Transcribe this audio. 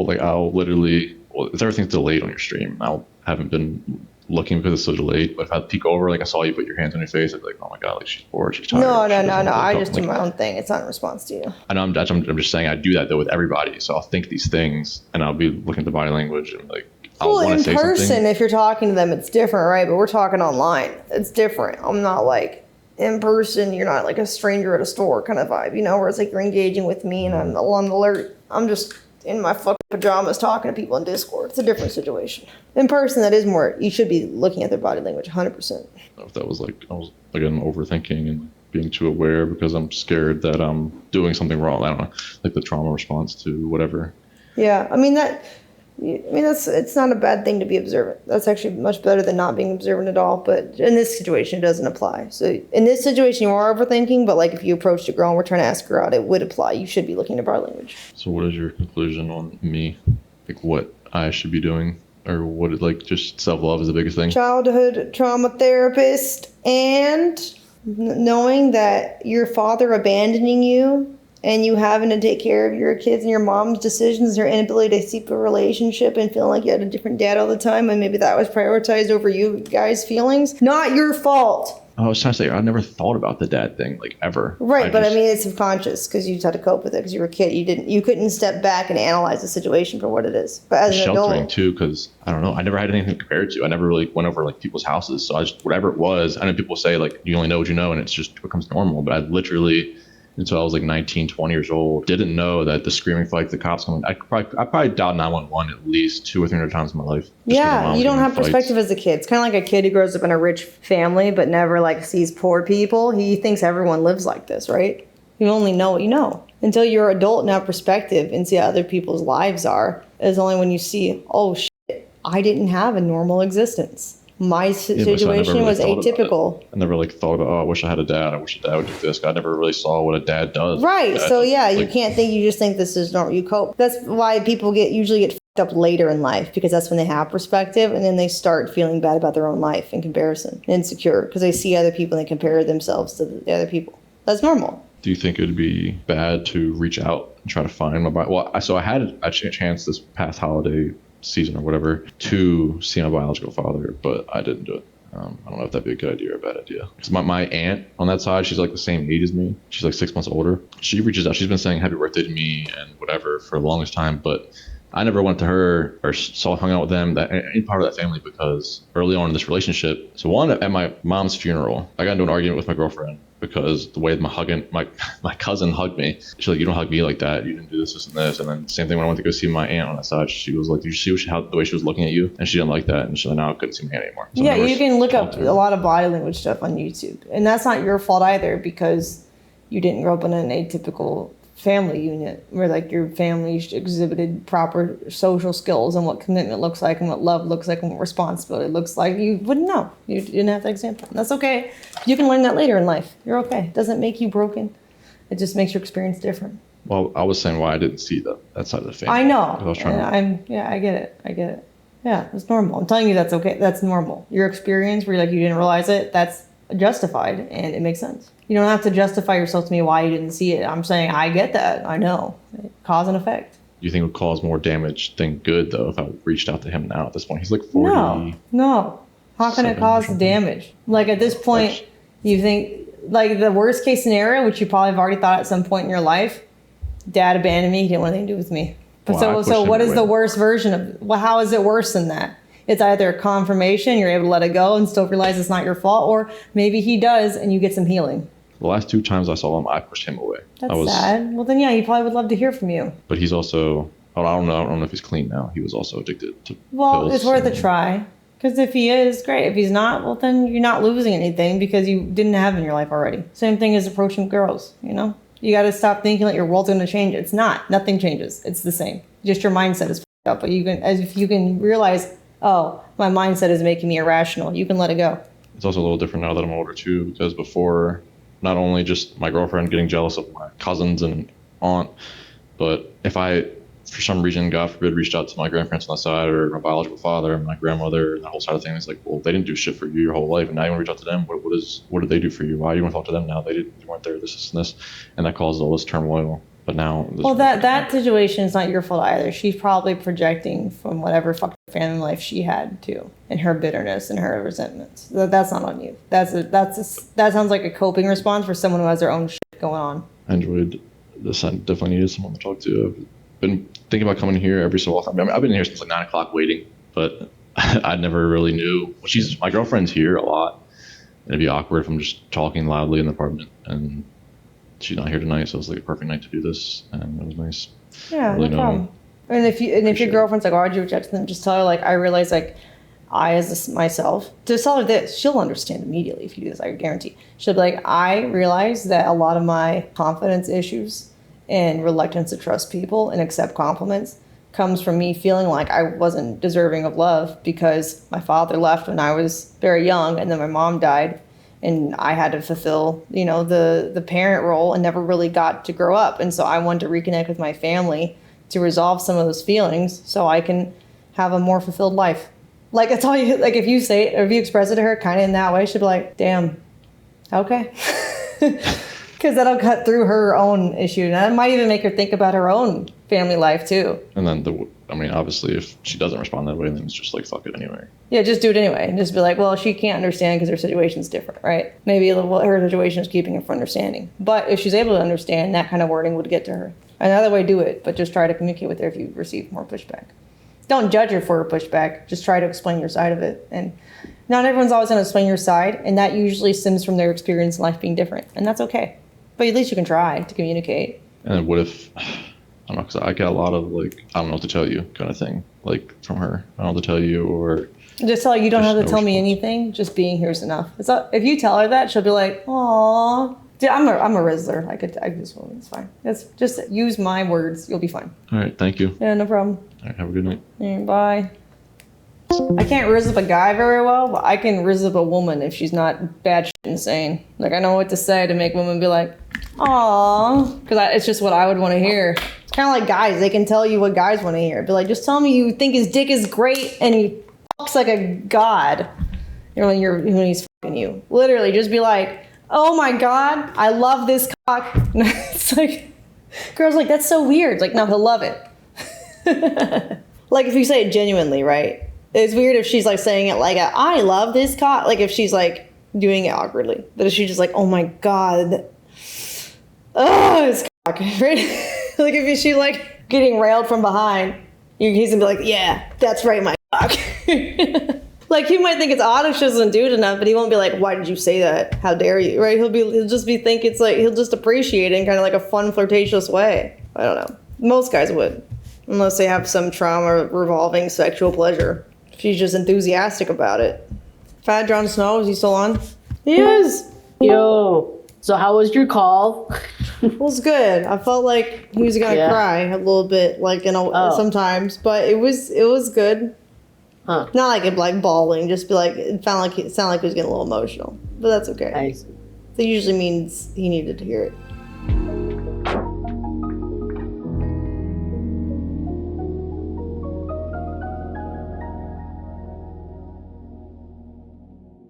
Well, like I'll literally, if everything's delayed on your stream, I haven't been looking because it's so delayed. But if I peek over, like I saw you put your hands on your face, I'd be like, oh my god, like she's bored, she's tired. No. I just do my own thing. It's not in response to you. I know. I'm just saying I do that though with everybody. So I'll think these things, and I'll be looking at the body language and like. Well, in person, if you're talking to them, it's different, right? But we're talking online. It's different. I'm not like in person. You're not like a stranger at a store kind of vibe, you know, where it's like you're engaging with me and I'm on the alert. I'm just in my fucking pajamas talking to people in Discord. It's a different situation. In person, that is more, you should be looking at their body language 100%. If that was like, I was again overthinking and being too aware because I'm scared that I'm doing something wrong. I don't know, like the trauma response to whatever. Yeah, it's not a bad thing to be observant. That's actually much better than not being observant at all. But in this situation, it doesn't apply. So in this situation, you are overthinking. But like if you approached a girl and we're trying to ask her out, it would apply. You should be looking at body language. So what is your conclusion on me? Like what I should be doing? Or what, like just self-love is the biggest thing? Childhood trauma therapist and knowing that your father abandoning you and you having to take care of your kids and your mom's decisions, your inability to keep a relationship and feeling like you had a different dad all the time, and maybe that was prioritized over you guys' feelings. Not your fault. I was trying to say, I never thought about the dad thing, like ever. Right, but it's subconscious because you just had to cope with it because you were a kid. You couldn't step back and analyze the situation for what it is. But as an sheltering adult, too, because I don't know, I never had anything to compare it to. I never really went over like people's houses, so I just whatever it was. I know people say like you only know what you know, and it's just becomes normal. But I literally, until I was like 19, 20 years old, didn't know that the screaming fight, the cops coming. I probably dialed 911 at least 200 or 300 times in my life. Yeah, you don't have perspective as a kid. It's kind of like a kid who grows up in a rich family but never like sees poor people. He thinks everyone lives like this, right? You only know what you know. Until you're an adult and have perspective and see how other people's lives are, is only when you see, oh shit, I didn't have a normal existence. My situation was atypical. I never like thought about, oh, I wish I had a dad. I wish a dad would do this. I never really saw what a dad does. Right. So yeah, you can't think, you just think this is normal. You cope. That's why people usually get fucked up later in life, because that's when they have perspective and then they start feeling bad about their own life in comparison, insecure, because they see other people and they compare themselves to the other people. That's normal. Do you think it would be bad to reach out and try to find my body? Well, so I had a chance this past holiday season or whatever to see my biological father, but I didn't do it. I don't know if that'd be a good idea or a bad idea. Because my aunt on that side, she's like the same age as me. She's like 6 months older. She reaches out. She's been saying happy birthday to me and whatever for the longest time, but I never went to her or hung out with them, any part of that family, because early on in this relationship, so one, at my mom's funeral, I got into an argument with my girlfriend because the way my cousin hugged me. She's like, you don't hug me like that. You didn't do this and this. And then same thing when I went to go see my aunt on that side. She was like, did you see the way she was looking at you? And she didn't like that. And she's like, no, I couldn't see my aunt anymore. So yeah, you can look up a lot of body language stuff on YouTube. And that's not your fault either, because you didn't grow up in an atypical family unit where like your family exhibited proper social skills and what commitment looks like and what love looks like and what responsibility looks like. You wouldn't know. You didn't have that example. And that's okay. You can learn that later in life. You're okay. It doesn't make you broken. It just makes your experience different. Well, I was saying why I didn't see that side of the family. I know. I was trying I get it. Yeah, it's normal. I'm telling you that's okay. That's normal. Your experience where you didn't realize it, that's justified and it makes sense. You don't have to justify yourself to me why you didn't see it. I'm saying I get that. I know. Cause and effect. Do you think it would cause more damage than good, though, if I reached out to him now at this point? He's like 40. No. How can it cause damage? Like at this point, you think, like the worst case scenario, which you probably have already thought at some point in your life, dad abandoned me. He didn't want anything to do with me. But so what is the worst version of, well, how is it worse than that? It's either a confirmation, you're able to let it go and still realize it's not your fault, or maybe he does and you get some healing. The last 2 times I saw him, I pushed him away. That's sad. Well, then, yeah, he probably would love to hear from you. But he's also, I don't know if he's clean now. He was also addicted to pills. It's worth a try. Because if he is, great. If he's not, well, then you're not losing anything because you didn't have in your life already. Same thing as approaching girls, you know? You got to stop thinking like your world's going to change. It's not. Nothing changes. It's the same. Just your mindset is up. But if you can realize, oh, my mindset is making me irrational, you can let it go. It's also a little different now that I'm older too, because before, not only just my girlfriend getting jealous of my cousins and aunt, but if I, for some reason, God forbid, reached out to my grandparents on that side or my biological father and my grandmother and that whole side of things, it's like, well, they didn't do shit for you your whole life, and now you want to reach out to them. What did they do for you? Why do you want to talk to them now? They weren't there, this and this, and that causes all this turmoil. But now, well, that situation is not your fault either. She's probably projecting from whatever fucking family life she had too, and her bitterness and her resentments. That's not on you. That sounds like a coping response for someone who has their own shit going on. I enjoyed this. I definitely needed someone to talk to. I've been thinking about coming here every so often. I mean, I've been here since like 9 o'clock waiting, but I never really knew. My girlfriend's here a lot. And it'd be awkward if I'm just talking loudly in the apartment, and she's not here tonight, so it was like a perfect night to do this, and it was nice. Yeah, really no problem. And if your girlfriend's like, why'd you reject them? Just tell her like, I realize like, myself, to tell her this, she'll understand immediately if you do this, I guarantee. She'll be like, I realize that a lot of my confidence issues and reluctance to trust people and accept compliments comes from me feeling like I wasn't deserving of love because my father left when I was very young, and then my mom died. And I had to fulfill, the parent role and never really got to grow up. And so I wanted to reconnect with my family to resolve some of those feelings so I can have a more fulfilled life. Like, that's all you, like, if you say it or if you express it to her kind of in that way, she'll be like, damn, okay. Because that'll cut through her own issue. And that might even make her think about her own family life, too. And then, obviously, if she doesn't respond that way, then it's just like, fuck it anyway. Yeah, just do it anyway. And just be like, well, she can't understand because her situation's different, right? Maybe her situation is keeping her from understanding. But if she's able to understand, that kind of wording would get to her. Another way, do it. But just try to communicate with her if you receive more pushback. Don't judge her for her pushback. Just try to explain your side of it. And not everyone's always going to explain your side. And that usually stems from their experience in life being different. And that's okay. But at least you can try to communicate. And what if, I don't know, because I get a lot of like, I don't know what to tell you kind of thing, like from her. I don't know what to tell you, or just tell her you don't have to tell me anything. Just being here is enough. If you tell her that, she'll be like, "Aw, I'm a Rizzler. It's fine. Just use my words. You'll be fine." All right, thank you. Yeah, no problem. All right, have a good night. Bye. I can't rizz up a guy very well, but I can rizz up a woman if she's not batshit insane. Like, I know what to say to make women be like, "Aw," because it's just what I would want to hear. It's kind of like guys. They can tell you what guys want to hear. Be like, just tell me you think his dick is great and he fucks like a god. When he's fucking you. Literally, just be like, "Oh my god, I love this cock." It's like, girls like, that's so weird. It's like, no, he'll love it. Like, if you say it genuinely, right? It's weird if she's like saying it like, "I love this cock." Like, if she's like doing it awkwardly. But if she's just like, "Oh my god, it's cock," right? Like, if she's like getting railed from behind, he's gonna be like, "Yeah, that's right, my cock." Like, he might think it's odd if she doesn't do it enough, but he won't be like, "Why did you say that? How dare you?" Right? He'll just think it's like, he'll just appreciate it in kind of like a fun, flirtatious way. I don't know. Most guys would, unless they have some trauma revolving sexual pleasure. She's just enthusiastic about it. Fat Jon Snow, is he still on? He is. Yo. So how was your call? It was good. I felt like he was gonna cry a little bit, like sometimes, but it was good. Huh. Not like bawling, just be like, it sounded like he was getting a little emotional, but that's okay. Nice. That usually means he needed to hear it.